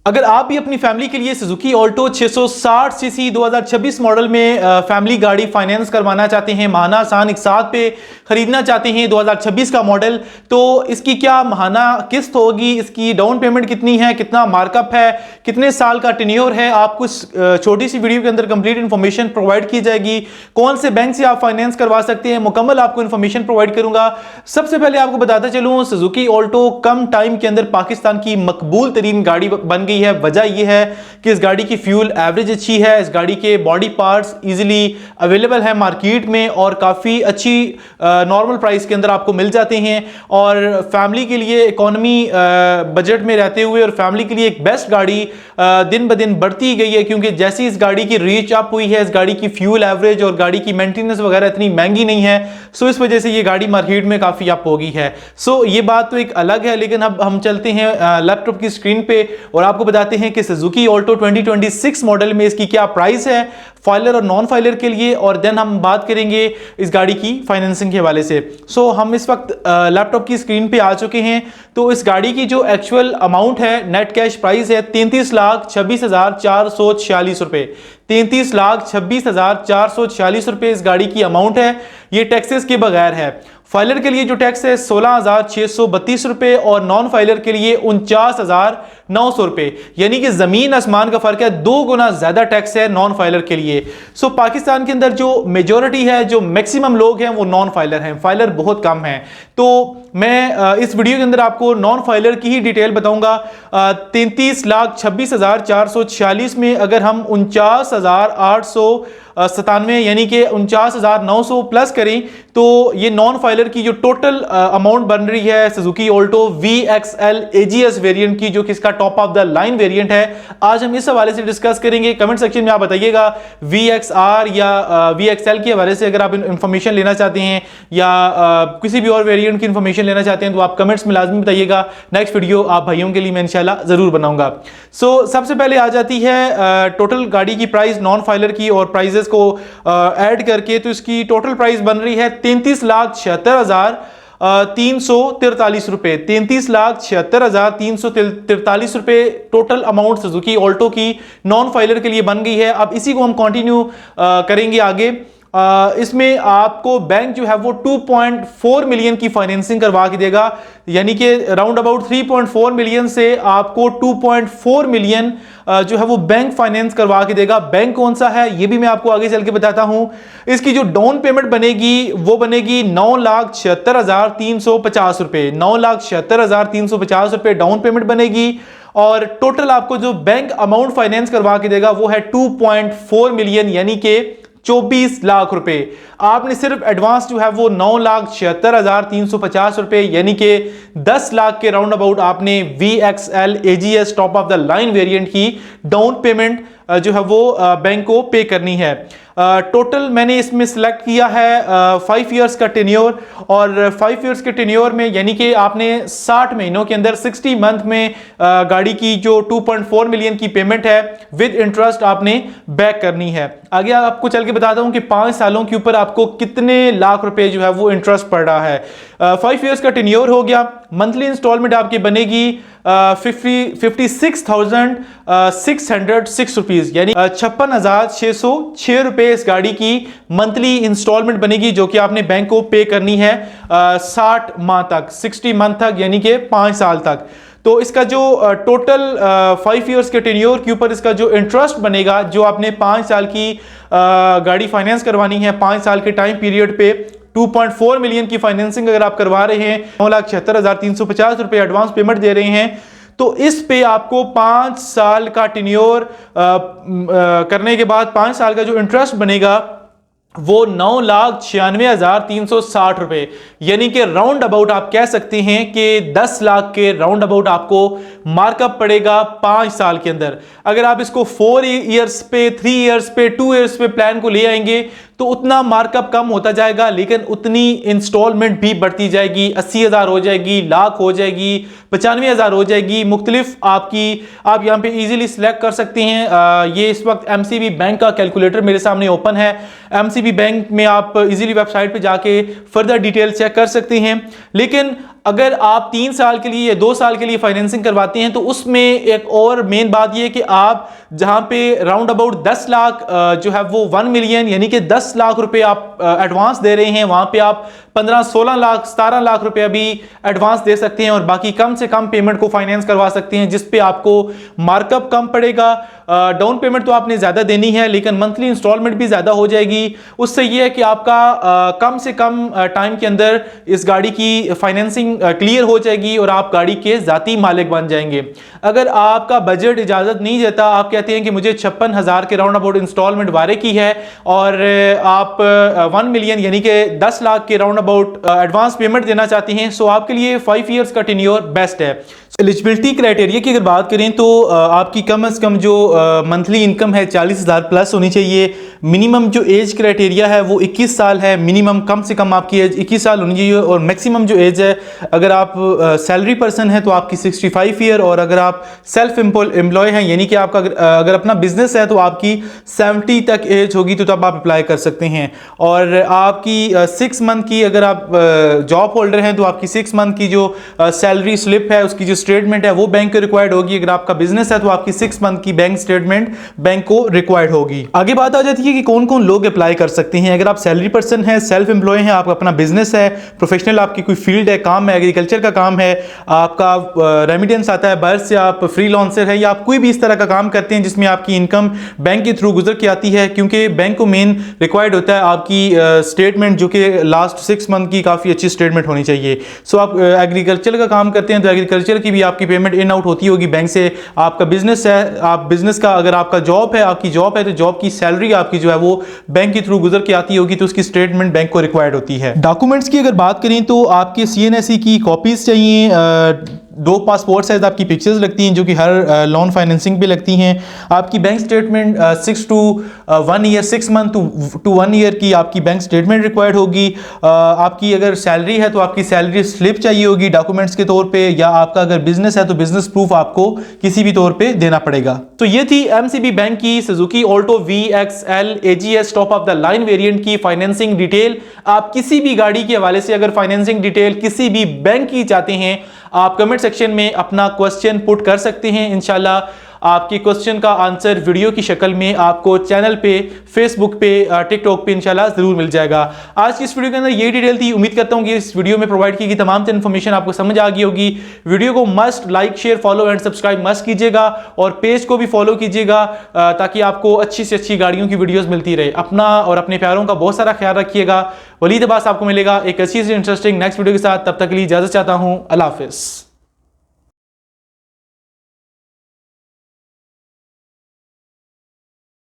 अगर आप भी अपनी फैमिली के लिए सुजुकी ऑल्टो 660 सीसी 2026 मॉडल में फैमिली गाड़ी फाइनेंस करवाना चाहते हैं, माहाना आसान एक साथ पे खरीदना चाहते हैं 2026 का मॉडल, तो इसकी क्या माहाना किस्त होगी, इसकी डाउन पेमेंट कितनी है, कितना मार्कअप है, कितने साल का टेन्योर है, आपको छोटी सी वीडियो के अंदर कंप्लीट इन्फॉर्मेशन प्रोवाइड की जाएगी। कौन से बैंक से आप फाइनेंस करवा सकते हैं, मुकम्मल आपको इन्फॉर्मेशन प्रोवाइड करूंगा। सबसे पहले आपको बताता चलूं, सुजुकी ऑल्टो कम टाइम के अंदर पाकिस्तान की मकबूल तरीन गाड़ी बन गई है। वजह यह है कि इस गाड़ी की फ्यूल एवरेज अच्छी है, इस गाड़ी के बॉडी पार्ट्स इजीली अवेलेबल है मार्केट में और काफ़ी अच्छी नॉर्मल प्राइस के अंदर आपको मिल जाते हैं। और फैमिली के लिए इकोनॉमी बजट में रहते हुए और फैमिली के लिए एक बेस्ट गाड़ी दिन ब दिन बढ़ती गई है, क्योंकि जैसी इस गाड़ी की रीच अप हुई है, इस गाड़ी की फ्यूल एवरेज और गाड़ी की मेंटेनेंस वगैरह इतनी महंगी नहीं है, सो इस वजह से ये गाड़ी मार्केट में काफ़ी अप हो गई है। सो ये बात तो एक अलग है, लेकिन अब हम चलते हैं लैपटॉप की स्क्रीन पे और आपको बताते हैं कि सुजुकी ऑल्टो 2026 मॉडल में इसकी क्या प्राइस है फाइलर और नॉन फाइलर के लिए, और देन हम बात करेंगे इस गाड़ी की फाइनेंसिंग के हवाले से। सो हम इस वक्त लैपटॉप की स्क्रीन पे आ चुके हैं। तो इस गाड़ी की जो एक्चुअल अमाउंट है, नेट कैश प्राइस है 33,26,446 रुपए। 33,26,446 रुपए इस गाड़ी की अमाउंट है। ये टैक्सेस के बगैर है। फाइलर के लिए जो टैक्स है 16,632 रुपए और नॉन फाइलर के लिए 49,900 रुपए, यानी कि जमीन आसमान का फर्क है, 2 गुना ज्यादा टैक्स है नॉन फाइलर के लिए। सो पाकिस्तान के अंदर जो मेजॉरिटी है, जो मैक्सिमम लोग हैं, वो नॉन फाइलर हैं, फाइलर बहुत कम है। तो मैं इस वीडियो के अंदर आपको नॉन फाइलर की ही डिटेल बताऊंगा। 33,26,446 में अगर हम 49,897 यानी कि 49,900 प्लस करें तो ये नॉन फाइलर की जो टोटल अमाउंट बन रही है Suzuki Alto VXL AGS variant की, जो कि इसका top of the line variant है। आज हम इस हवाले से डिस्कस करेंगे। कमेंट सेक्शन में आप बताइएगा VXR या VXL के हवाले से अगर आप इंफॉर्मेशन लेना चाहते हैं या किसी भी और वेरिएंट की इंफॉर्मेशन लेना चाहते हैं तो आप कमेंट्स में लाजमी बताइएगा। नेक्स्ट वीडियो आप भाइयों के लिए मैं इंशाल्लाह जरूर बनाऊंगा। सो सबसे पहले आ जाती है टोटल गाड़ी की प्राइस नॉन फाइलर की और प्राइजेस को ऐड करके, तो इसकी टोटल प्राइस बन रही है 33,76,343 रुपए। 33,76,343 रुपए टोटल अमाउंट सुजुकी ऑल्टो की नॉन फाइलर के लिए बन गई है। अब इसी को हम कंटिन्यू करेंगे आगे। इसमें आपको बैंक जो है वो 2.4 मिलियन की फाइनेंसिंग करवा के देगा, यानी कि राउंड अबाउट 3.4 मिलियन से आपको 2.4 मिलियन जो है वो बैंक फाइनेंस करवा के देगा। बैंक कौन सा है ये भी मैं आपको आगे चल के बताता हूं। इसकी जो डाउन पेमेंट बनेगी वो बनेगी 9,76,350 रुपए। 9,76,350 रुपए डाउन पेमेंट बनेगी और टोटल आपको जो बैंक अमाउंट फाइनेंस करवा के देगा वो है 2.4 मिलियन यानी कि 24 लाख रुपए। आपने सिर्फ एडवांस जो है वो 9,76,350 रुपए यानी कि 10 लाख के राउंड अबाउट आपने VXL AGS top of the line variant की डाउन पेमेंट जो है वो बैंक को पे करनी है। टोटल मैंने इसमें सिलेक्ट किया है 5 इयर्स का टेन्योर, और 5 इयर्स के टेन्योर में यानी कि आपने 60 महीनों के अंदर 60 मंथ में गाड़ी की जो 2.4 मिलियन की पेमेंट है विद इंटरेस्ट आपने बैक करनी है। आगे आपको चल के बताता हूं कि 5 सालों के ऊपर आपको कितने लाख रुपए जो है वो इंटरेस्ट पड़ रहा है। 5 इयर्स का टेन्योर हो गया। मंथली इंस्टॉलमेंट आपकी बनेगी 56,606 रुपीज, यानी 56,606 रुपए इस गाड़ी की मंथली इंस्टॉलमेंट बनेगी, जो कि आपने बैंक को पे करनी है 60 माह तक, 60 मंथ तक, यानी कि 5 साल तक। तो इसका जो टोटल 5 इयर्स के टेन्योर के ऊपर इसका जो इंटरेस्ट बनेगा, जो आपने 5 साल की गाड़ी फाइनेंस करवानी है, 5 साल के टाइम पीरियड पे 2.4 मिलियन की फाइनेंसिंग अगर आप करवा रहे हैं, 9,76,350 रुपए एडवांस पेमेंट दे रहे हैं, तो इस पे आपको 5 साल का टेन्योर करने के बाद 5 साल का जो इंटरेस्ट बनेगा वो 9,96,360 रुपए, यानी कि राउंड अबाउट आप कह सकते हैं कि 10 लाख के राउंड अबाउट आपको मार्कअप पड़ेगा 5 साल के अंदर। अगर आप इसको 4 इयर्स पे, 3 इयर्स पे, 2 इयर्स पे प्लान को ले आएंगे तो उतना मार्कअप कम होता जाएगा, लेकिन उतनी इंस्टॉलमेंट भी बढ़ती जाएगी। 80,000 हो जाएगी, लाख हो जाएगी, 95,000 हो जाएगी। मुख्तलिफ आप यहाँ पे इजीली सिलेक्ट कर सकते हैं। ये इस वक्त MCB बैंक का कैलकुलेटर मेरे सामने ओपन है। MCB बैंक में आप इजीली वेबसाइट पे जाके फर्दर डिटेल चेक कर सकते हैं। लेकिन अगर आप 3 साल के लिए या 2 साल के लिए फाइनेंसिंग करवाते हैं तो उसमें एक और मेन बात यह है कि आप जहां पे राउंड अबाउट 10 लाख जो है वो 1 मिलियन यानी कि 10 लाख रुपए आप एडवांस दे रहे हैं, वहां पे आप 15-16 लाख 17 लाख रुपए भी एडवांस दे सकते हैं और बाकी कम से कम पेमेंट को फाइनेंस करवा सकते हैं, जिस पे आपको मार्कअप कम पड़ेगा। डाउन पेमेंट तो आपने ज्यादा देनी है लेकिन मंथली इंस्टॉलमेंट भी ज्यादा हो जाएगी। उससे यह है कि आपका कम से कम टाइम के अंदर इस गाड़ी की फाइनेंसिंग क्लियर हो जाएगी और आप गाड़ी के जाती मालिक बन जाएंगे। अगर आपका बजट इजाजत नहीं देता, आप कहते हैं कि मुझे 56,000 के राउंड अबाउट इंस्टॉलमेंट वारे की है और आप 1 मिलियन यानी कि 10 लाख के राउंड अबाउट एडवांस पेमेंट देना चाहते हैं, सो आपके लिए 5 इयर्स का टेन्योर बेस्ट है। एलिजिबिलिटी क्राइटेरिया की अगर बात करें तो आपकी कम से कम जो मंथली इनकम है 40,000 प्लस होनी चाहिए। मिनिमम जो एज क्राइटेरिया है वो 21 साल है। मिनिमम कम से कम आपकी एज 21 साल होनी चाहिए और मैक्सिमम जो एज है, अगर आप सैलरी पर्सन है तो आपकी 65 ईयर और अगर आप सेल्फ एम्प्लॉय हैं यानी कि आपका अगर अपना बिजनेस है तो आपकी 70 तक एज होगी तो तब आप अप्लाई कर सकते हैं। और आपकी 6 मंथ की अगर आप जॉब होल्डर हैं तो आपकी 6 मंथ की जो सैलरी स्लिप है उसकी जो स्टेटमेंट है वो बैंक को रिक्वायर्ड होगी। अगर आपका बिजनेस है तो आपकी 6 मंथ की बैंक स्टेटमेंट बैंक को रिक्वायर्ड होगी। आगे बात आ जाती है कि कौन कौन लोग अप्लाई कर सकते हैं। अगर आप सैलरी पर्सन है, सेल्फ एम्प्लॉय है, आपका अपना बिजनेस है, प्रोफेशनल आपकी कोई फील्ड है, काम है, एग्रीकल्चर का काम है, आपका रेमिटेंस आता है बाहर से, आप फ्रीलांसर है या आप कोई भी इस तरह का काम करते हैं जिसमें आपकी इनकम बैंक के थ्रू गुजर के आती है, क्योंकि बैंक को मेन रिक्वायर्ड होता है आपकी स्टेटमेंट जो कि लास्ट 6 मंथ की काफ़ी अच्छी स्टेटमेंट होनी चाहिए। सो आप एग्रीकल्चर का काम करते हैं तो एग्रीकल्चर की भी आपकी पेमेंट इन आउट होती होगी बैंक से। आपका बिजनेस है, आप बिजनेस का अगर आपका जॉब है, आपकी जॉब है तो जॉब की सैलरी आपकी जो है वो बैंक के थ्रू गुजर के आती होगी तो उसकी स्टेटमेंट बैंक को रिक्वायर्ड होती है। डॉक्यूमेंट्स की अगर बात करें तो आपके CNSE की कॉपीज चाहिए, 2 पासपोर्ट साइज आपकी पिक्चर्स लगती हैं जो कि हर लोन फाइनेंसिंग पे लगती हैं। आपकी bank statement 6 to 1 year 6 month to 1 year की आपकी बैंक स्टेटमेंट रिक्वायर्ड होगी। आपकी अगर सैलरी है तो आपकी सैलरी स्लिप चाहिए होगी डॉक्यूमेंट्स के तौर पे, या आपका अगर बिजनेस है तो बिजनेस प्रूफ आपको किसी भी तौर पे देना पड़ेगा। तो ये थी MCB बैंक की Suzuki Alto VXL AGS top of the line variant की फाइनेंसिंग डिटेल। आप किसी भी गाड़ी के हवाले से अगर फाइनेंसिंग डिटेल किसी भी बैंक की चाहते हैं, आप कमेंट सेक्शन में अपना क्वेश्चन पुट कर सकते हैं। इंशाल्लाह आपके क्वेश्चन का आंसर वीडियो की शक्ल में आपको चैनल पे, फेसबुक पे, टिकटॉक पे इंशाल्लाह जरूर मिल जाएगा। आज की इस वीडियो के अंदर ये डिटेल थी। उम्मीद करता हूँ कि इस वीडियो में प्रोवाइड की गई तमाम इन्फॉर्मेशन आपको समझ आ गई होगी। वीडियो को must like, share, follow and subscribe must कीजिएगा और पेज को भी फॉलो कीजिएगा ताकि आपको अच्छी से अच्छी गाड़ियों की वीडियोस मिलती रहे। अपना और अपने प्यारों का बहुत सारा ख्याल रखिएगा। वलीद अब्बास आपको मिलेगा एक अच्छी से इंटरेस्टिंग नेक्स्ट वीडियो के साथ। तब तक के लिए इजाजत चाहता हूँ। अल्लाह हाफिज़।